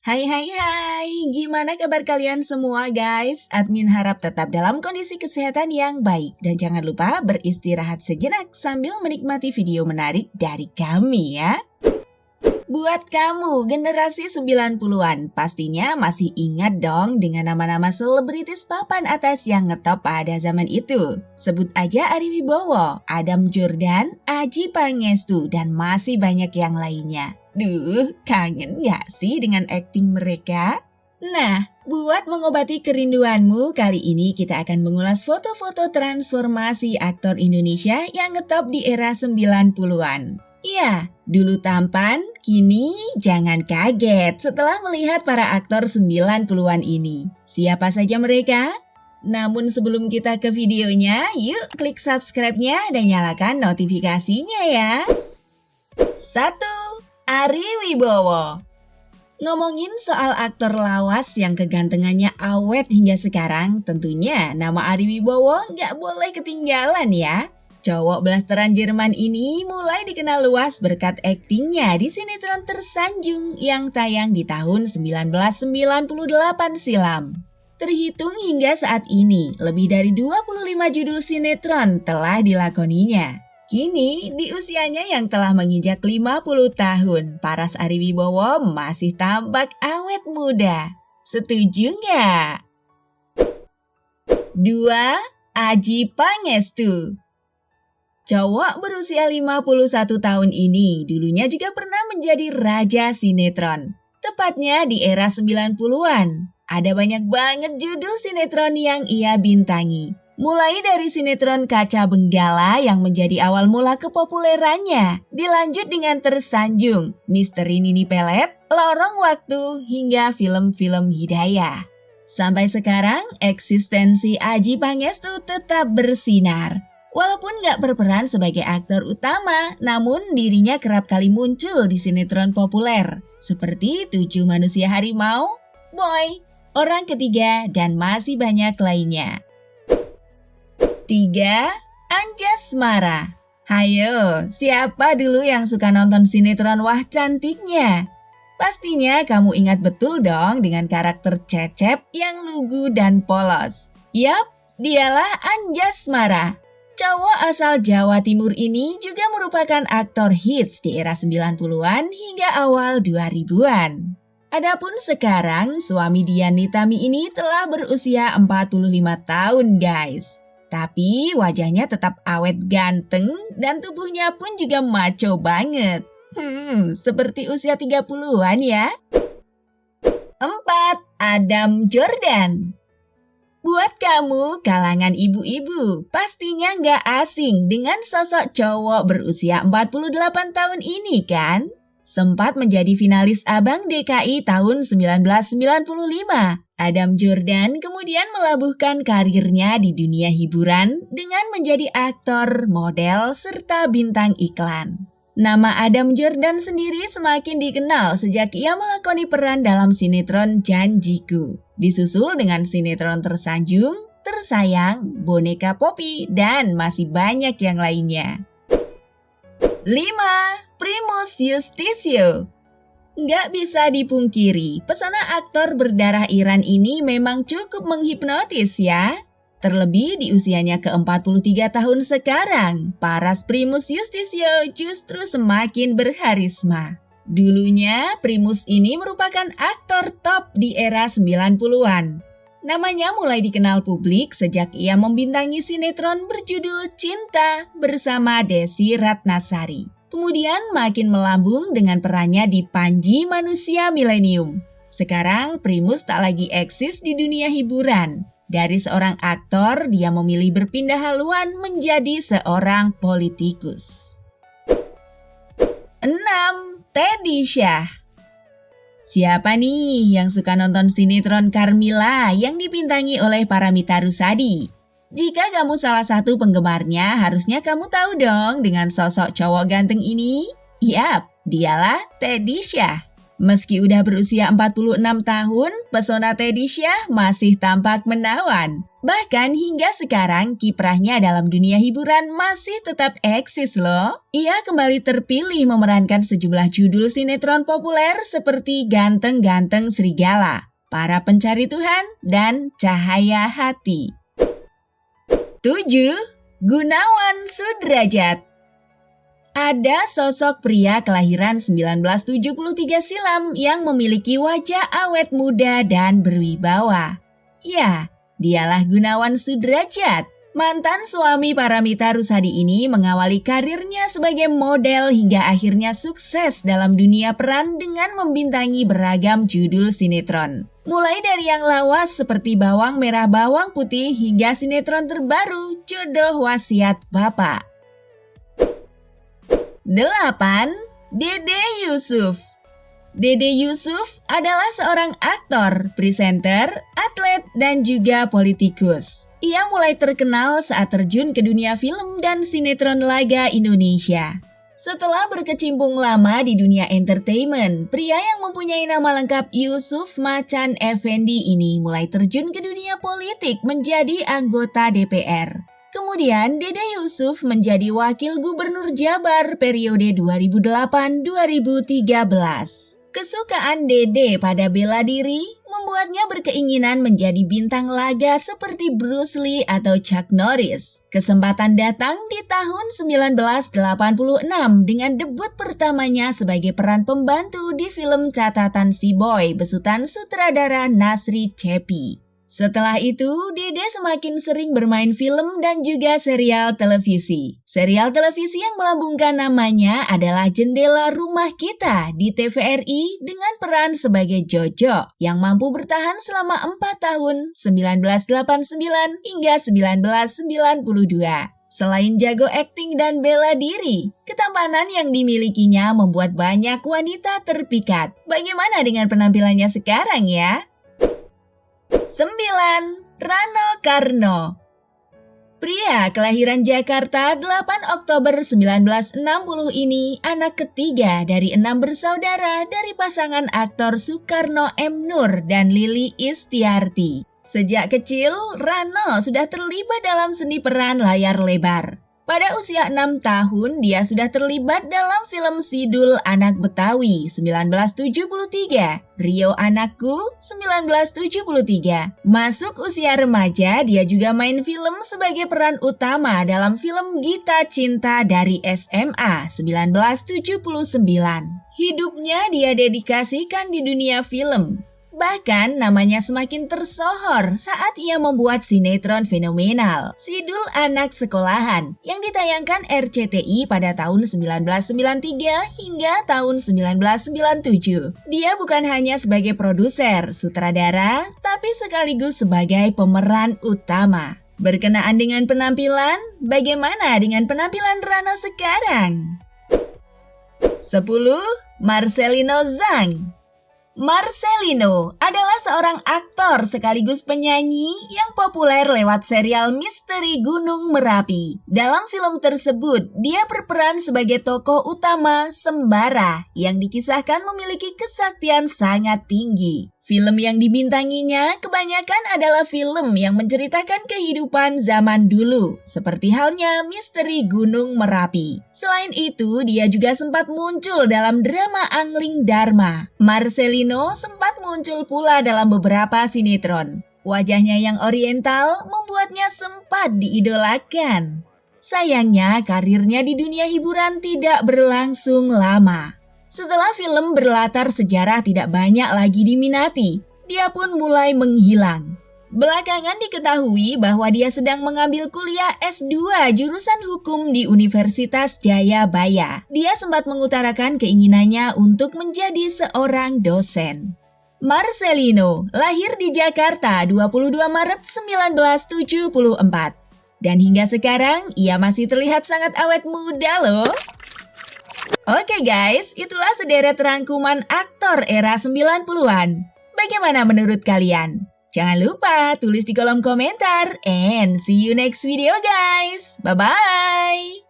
Hai hai hai, gimana kabar kalian semua guys? Admin harap tetap dalam kondisi kesehatan yang baik dan jangan lupa beristirahat sejenak sambil menikmati video menarik dari kami ya. Buat kamu generasi 90-an, pastinya masih ingat dong dengan nama-nama selebritis papan atas yang ngetop pada zaman itu. Sebut aja Ari Wibowo, Adam Jordan, Adjie Pangestu, dan masih banyak yang lainnya. Duh, kangen gak sih dengan akting mereka? Nah, buat mengobati kerinduanmu, kali ini kita akan mengulas foto-foto transformasi aktor Indonesia yang ngetop di era 90-an. Iya, dulu tampan, kini jangan kaget setelah melihat para aktor 90-an ini. Siapa saja mereka? Namun sebelum kita ke videonya, yuk klik subscribe-nya dan nyalakan notifikasinya ya. 1. Ari Wibowo. Ngomongin soal aktor lawas yang kegantengannya awet hingga sekarang, tentunya nama Ari Wibowo nggak boleh ketinggalan ya. Cowok blasteran Jerman ini mulai dikenal luas berkat aktingnya di sinetron Tersanjung yang tayang di tahun 1998 silam. Terhitung hingga saat ini, lebih dari 25 judul sinetron telah dilakoninya. Kini, di usianya yang telah menginjak 50 tahun, paras Ari Wibowo masih tampak awet muda. Setuju nggak? 2. Adjie Pangestu. Cowok berusia 51 tahun ini dulunya juga pernah menjadi raja sinetron. Tepatnya di era 90-an. Ada banyak banget judul sinetron yang ia bintangi. Mulai dari sinetron Kaca Benggala yang menjadi awal mula kepopulerannya, dilanjut dengan Tersanjung, Misteri Nini Pelet, Lorong Waktu, hingga film-film Hidayah. Sampai sekarang, eksistensi Adjie Pangestu tetap bersinar. Walaupun nggak berperan sebagai aktor utama, namun dirinya kerap kali muncul di sinetron populer, seperti 7 Manusia Harimau, Boy, Orang Ketiga, dan masih banyak lainnya. 3. Anjasmara. Hayo, siapa dulu yang suka nonton sinetron Wah Cantiknya? Pastinya kamu ingat betul dong dengan karakter Cecep yang lugu dan polos. Yap, dialah Anjasmara. Cowok asal Jawa Timur ini juga merupakan aktor hits di era 90-an hingga awal 2000-an. Adapun sekarang, suami Dian Nitami ini telah berusia 45 tahun guys. Tapi wajahnya tetap awet ganteng dan tubuhnya pun juga maco banget. Seperti usia 30-an ya. 4. Adam Jordan. Buat kamu kalangan ibu-ibu, pastinya nggak asing dengan sosok cowok berusia 48 tahun ini kan? Sempat menjadi finalis Abang DKI tahun 1995. Adam Jordan kemudian melabuhkan karirnya di dunia hiburan dengan menjadi aktor, model, serta bintang iklan. Nama Adam Jordan sendiri semakin dikenal sejak ia melakoni peran dalam sinetron Janjiku. Disusul dengan sinetron Tersanjung, Tersayang, Boneka Poppy, dan masih banyak yang lainnya. 5. Primus Yustisio. Nggak bisa dipungkiri, pesona aktor berdarah Iran ini memang cukup menghipnotis ya. Terlebih di usianya ke-43 tahun sekarang, paras Primus Yustisio justru semakin berharisma. Dulunya, Primus ini merupakan aktor top di era 90-an. Namanya mulai dikenal publik sejak ia membintangi sinetron berjudul Cinta bersama Desi Ratnasari. Kemudian makin melambung dengan perannya di Panji Manusia Milenium. Sekarang Primus tak lagi eksis di dunia hiburan. Dari seorang aktor, dia memilih berpindah haluan menjadi seorang politikus. 6. Teddy Syah. Siapa nih yang suka nonton sinetron Carmilla yang dibintangi oleh Paramitha Rusady? Jika kamu salah satu penggemarnya, harusnya kamu tahu dong dengan sosok cowok ganteng ini. Yap, dialah Teddy Syah. Meski udah berusia 46 tahun, pesona Teddy Syah masih tampak menawan. Bahkan hingga sekarang kiprahnya dalam dunia hiburan masih tetap eksis loh. Ia kembali terpilih memerankan sejumlah judul sinetron populer seperti Ganteng-Ganteng Serigala, Para Pencari Tuhan, dan Cahaya Hati. 7. Gunawan Sudrajat. Ada sosok pria kelahiran 1973 silam yang memiliki wajah awet muda dan berwibawa. Ya, dialah Gunawan Sudrajat. Mantan suami Paramita Rusady ini mengawali karirnya sebagai model hingga akhirnya sukses dalam dunia peran dengan membintangi beragam judul sinetron. Mulai dari yang lawas seperti Bawang Merah Bawang Putih hingga sinetron terbaru Jodoh Wasiat Bapak. 8. Dede Yusuf. Dede Yusuf adalah seorang aktor, presenter, atlet, dan juga politikus. Ia mulai terkenal saat terjun ke dunia film dan sinetron laga Indonesia. Setelah berkecimpung lama di dunia entertainment, pria yang mempunyai nama lengkap Yusuf Macan Effendi ini mulai terjun ke dunia politik menjadi anggota DPR. Kemudian Dede Yusuf menjadi wakil gubernur Jabar periode 2008-2013. Kesukaan Dede pada bela diri membuatnya berkeinginan menjadi bintang laga seperti Bruce Lee atau Chuck Norris. Kesempatan datang di tahun 1986 dengan debut pertamanya sebagai peran pembantu di film Catatan Si Boy besutan sutradara Nasri Cheppy. Setelah itu, Dede semakin sering bermain film dan juga serial televisi. Serial televisi yang melambungkan namanya adalah Jendela Rumah Kita di TVRI dengan peran sebagai Jojo yang mampu bertahan selama 4 tahun 1989 hingga 1992. Selain jago akting dan bela diri, ketampanan yang dimilikinya membuat banyak wanita terpikat. Bagaimana dengan penampilannya sekarang ya? 9. Rano Karno. Pria kelahiran Jakarta 8 Oktober 1960 ini anak ketiga dari 6 bersaudara dari pasangan aktor Soekarno M. Nur dan Lili Istiarti. Sejak kecil, Rano sudah terlibat dalam seni peran layar lebar. Pada usia 6 tahun, dia sudah terlibat dalam film Sidul Anak Betawi 1973, Rio Anakku 1973. Masuk usia remaja, dia juga main film sebagai peran utama dalam film Gita Cinta dari SMA 1979. Hidupnya dia dedikasikan di dunia film. Bahkan namanya semakin tersohor saat ia membuat sinetron fenomenal Sidul Anak Sekolahan yang ditayangkan RCTI pada tahun 1993 hingga tahun 1997. Dia bukan hanya sebagai produser, sutradara, tapi sekaligus sebagai pemeran utama. Berkenaan dengan penampilan, bagaimana dengan penampilan Rano sekarang? 10. Marcelino Zhang. Marcelino adalah seorang aktor sekaligus penyanyi yang populer lewat serial Misteri Gunung Merapi. Dalam film tersebut, dia berperan sebagai tokoh utama Sembara yang dikisahkan memiliki kesaktian sangat tinggi. Film yang dibintanginya kebanyakan adalah film yang menceritakan kehidupan zaman dulu, seperti halnya Misteri Gunung Merapi. Selain itu, dia juga sempat muncul dalam drama Angling Dharma. Marcelino sempat muncul pula dalam beberapa sinetron. Wajahnya yang oriental membuatnya sempat diidolakan. Sayangnya, karirnya di dunia hiburan tidak berlangsung lama. Setelah film berlatar sejarah tidak banyak lagi diminati, dia pun mulai menghilang. Belakangan diketahui bahwa dia sedang mengambil kuliah S2 jurusan hukum di Universitas Jayabaya. Dia sempat mengutarakan keinginannya untuk menjadi seorang dosen. Marcelino lahir di Jakarta 22 Maret 1974. Dan hingga sekarang ia masih terlihat sangat awet muda loh. Oke guys, itulah sederet rangkuman aktor era 90-an. Bagaimana menurut kalian? Jangan lupa tulis di kolom komentar. And see you next video guys. Bye-bye.